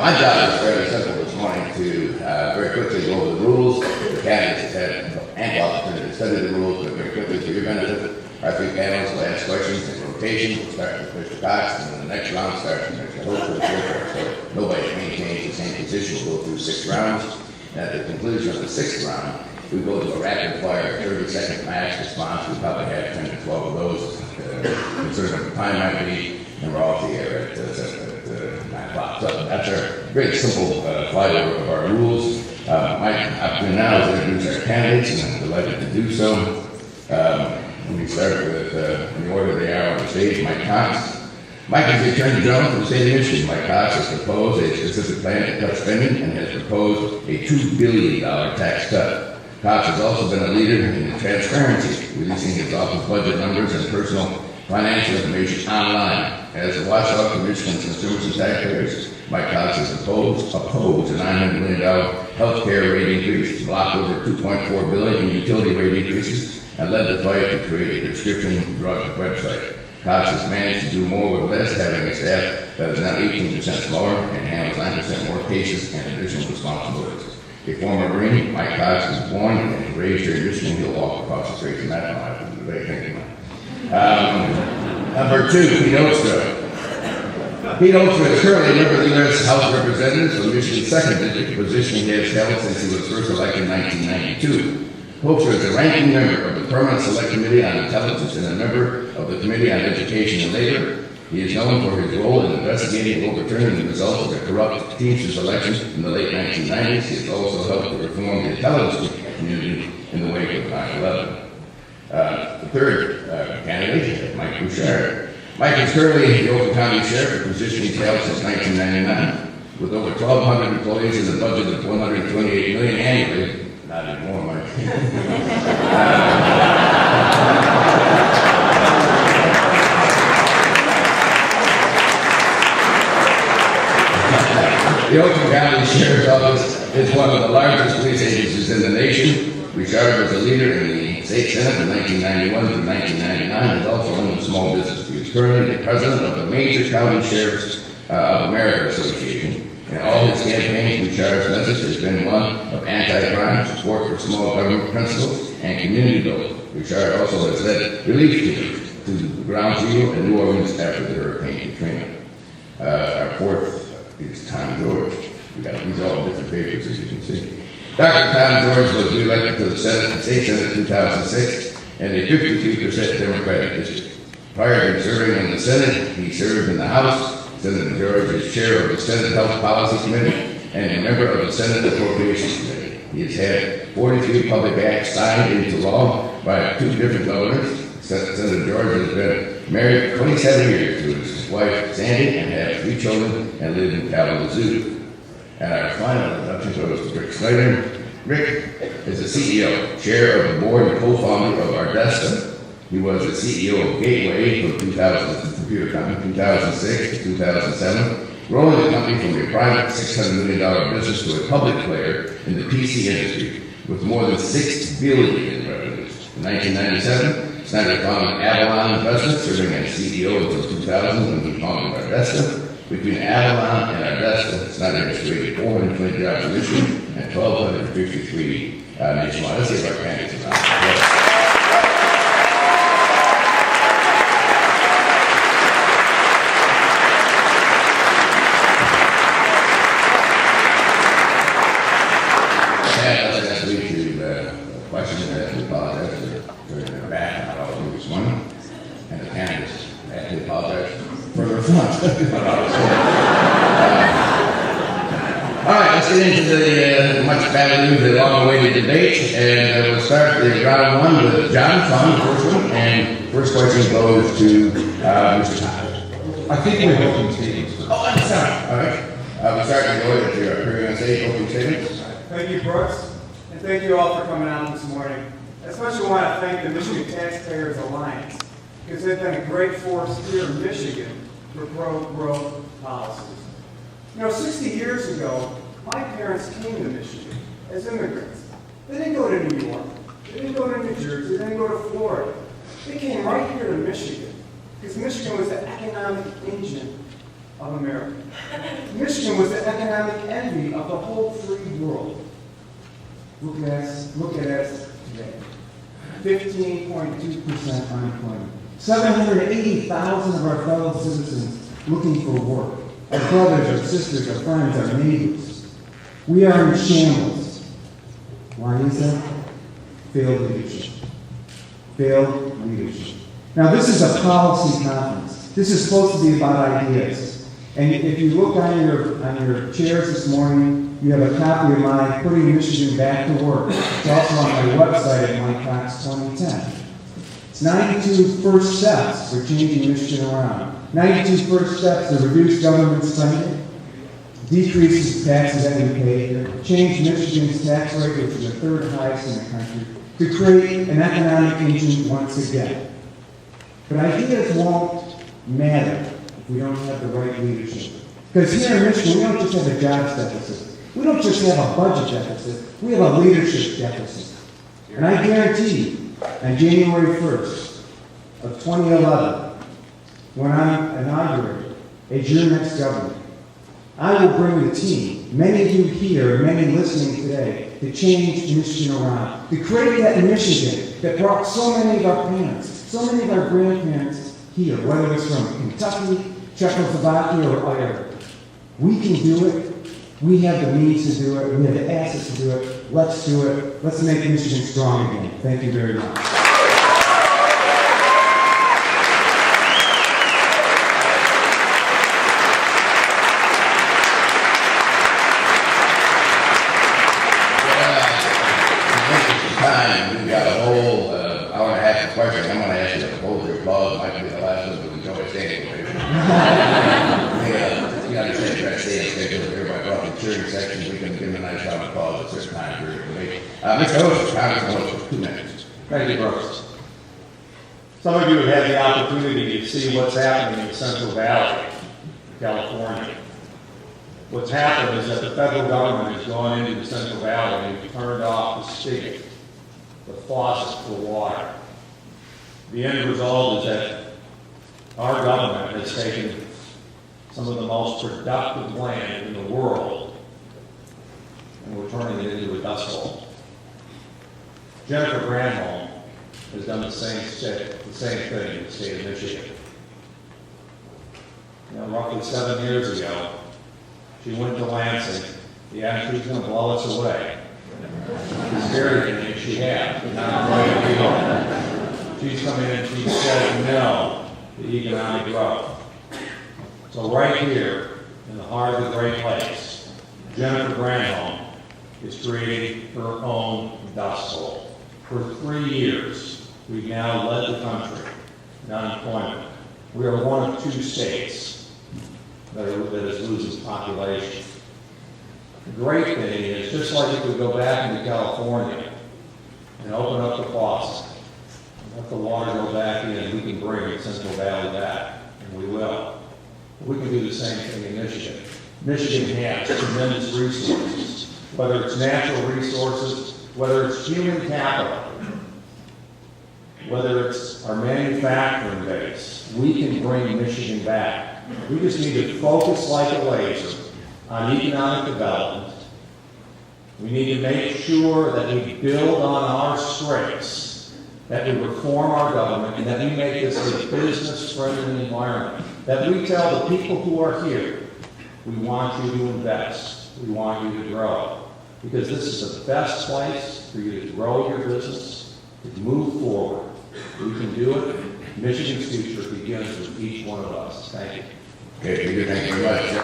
My job is fairly simple this morning to very quickly go over the rules. The candidates have had ample opportunity to study the rules, but very quickly for your benefit, our three panelists will ask questions in rotation. We'll start with Mr. Cox, and then the next round starts with Mr. Hope for the chair. So nobody maintains the same position. We'll go through 6 rounds. And at the conclusion of the 6th round, we go to a rapid fire 30-second max response. We probably have 10 to 12 of those, considering the time might be, and we're off the air at 9 o'clock. So that's our very simple flyover of our rules. My opportunity now is to introduce our candidates, and I'm delighted to do so. Let me start with, in the order they are on the stage, Mike Cox. Mike is the Attorney General for the state of Michigan. Mike Cox has proposed a specific plan to cut spending and has proposed a $2 billion tax cut. Cox has also been a leader in transparency, releasing his office budget numbers and personal financial information online. As a watchdog for Michigan's consumers and taxpayers, Mike Cox has opposed a $900 million health care rate increase, blocked over $2.4 billion in utility rate increases, and led the fight to create a prescription drug website. Cox has managed to do more with less, having a staff that is now 18% smaller and handles 9% more cases and additional responsibilities. A former Marine, Mike Cox was born and raised here in Michigan. He'll walk across the street from that one after the debate. Thank you, Mike. Number 2, Pete Oakstra. Pete Oakstra is currently a member of the U.S. House of Representatives for Michigan's 2nd District, a position he has held since he was first elected in 1992. Oakstra is a ranking member of the Permanent Select Committee on Intelligence and a member of the Committee on Education and Labor. He is known for his role in investigating and overturning the results of the corrupt Teamsters elections in the late 1990s. He has also helped to reform the intelligence community in the wake of 9/11. The 3rd candidate, Mike Bouchard. Mike is currently the Oakland County Sheriff, a position he's held since 1999. With over 1,200 employees and a budget of $128 million annually, not anymore, Mike. The Oakland County Sheriff's Office is one of the largest police agencies in the nation. Bouchard was a leader in the state senate from 1991 to 1999 and is also owned a small business. He is currently the president of the Major County Sheriffs of America Association. In all his campaigns, Bouchard's message has been one of anti-crime, support for small government principles, and community building. Bouchard also has led relief teams to the ground zero in New Orleans after the Hurricane Katrina. Our 4th is Tom George. These are all different papers, as you can see. Dr. Tom George was reelected to the Senate, State Senate in 2006, and a 53% Democratic district. Prior to serving in the Senate, he served in the House. Senator George is chair of the Senate Health Policy Committee and a member of the Senate Appropriations Committee. He has had 43 public acts signed into law by 2 different governors. Senator George has been married for 27 years to his wife, Sandy, and has 3 children and lives in Kalamazoo. And our final introduction goes to Rick Snyder. Rick is the CEO, chair of the board and co-founder of Ardesta. He was the CEO of Gateway from 2000, the computer company, 2006 to 2007, growing the company from a private $600 million business to a public player in the PC industry with more than $6 billion in revenues. In 1997, Snyder founded Avalon Investments, serving as CEO until 2000 when he founded Ardesta. Between Avalon and Ardesta, Snyder has created 420 jobs in Michigan and 1,253 nationwide. Let's see if our candidates are questions that we apologize for their back, not all of this morning. And the candidates actually apologize for their front. All right, let's get into the much battled, the long-awaited debate, and we'll start the round 1 with John Fung, first one, and first question goes to Mr. Todd. I think we're opening statements. Oh, I'm sorry. All right, we'll start to go with your appearing on stage opening statements. Thank you, Brooks. And thank you all for coming out this morning. I especially want to thank the Michigan Taxpayers Alliance because they've been a great force here in Michigan for pro-growth policies. You know, 60 years ago, my parents came to Michigan as immigrants. They didn't go to New York. They didn't go to New Jersey. They didn't go to Florida. They came right here to Michigan because Michigan was the economic engine of America. Michigan was the economic envy of the whole free world. Look at us today. 15.2% unemployment. 780,000 of our fellow citizens looking for work. Our brothers, our sisters, our friends, our neighbors. We are in shambles. Why is that? Failed leadership. Failed leadership. Now, this is a policy conference. This is supposed to be about ideas. And if you look on your chairs this morning, you have a copy of my Putting Michigan Back to Work. It's also on my website at Mackinac 2010. It's 92 first steps for changing Michigan around. 92 first steps to reduce government spending, decrease the taxes that we pay, change Michigan's tax rate, which is the third highest in the country, to create an economic engine once again. But ideas won't matter if we don't have the right leadership. Because here in Michigan, we don't just have a jobs deficit. We don't just have a budget deficit. We have a leadership deficit. And I guarantee you, on January 1st of 2011, when I'm inaugurated as your next governor, I will bring the team, many of you here, and many listening today, to change Michigan around, to create that Michigan that brought so many of our parents, so many of our grandparents here, whether it's from Kentucky, Czechoslovakia, or Ireland. We can do it. We have the means to do it. We have the assets to do it. Let's do it. Let's make Michigan strong again. Thank you very much. We've got a whole hour and a half of questions. I'm going to ask you to hold your applause. It might be the last one, but enjoy standing ovation. You understand, try to stay in schedule. Everybody brought the cheering section. We can give them a nice round of applause at certain times during the debate. Mr. Host, Congressman Host, 2 minutes. Thank you, Brooks. Some of you have had the opportunity to see what's happening in the Central Valley, California. What's happened is that the federal government has gone into the Central Valley and turned off the spigot, the faucet for water. The end result is that our government has taken some of the most productive land in the world and we're turning it into a dust bowl. Jennifer Granholm has done the same thing in the state of Michigan. Roughly 7 years ago, she went to Lansing. Yeah, she's going to blow us away. It's very thing she had. She's come in and she said no to economic growth. So right here, in the heart of the Great Lakes, Jennifer Granholm is creating her own dust bowl. For 3 years, we've now led the country in unemployment. We are one of 2 states that is losing population. The great thing is, just like if we go back into California and open up the faucet, and let the water go back in, we can bring the Central Valley back, and we will. We can do the same thing in Michigan. Michigan has tremendous resources, whether it's natural resources, whether it's human capital, whether it's our manufacturing base. We can bring Michigan back. We just need to focus like a laser on economic development. We need to make sure that we build on our strengths, that we reform our government, and that we make this a business-friendly environment. That we tell the people who are here, we want you to invest, we want you to grow. Because this is the best place for you to grow your business, to move forward. We can do it. Michigan's future begins with each one of us. Thank you. Okay, thank you very much.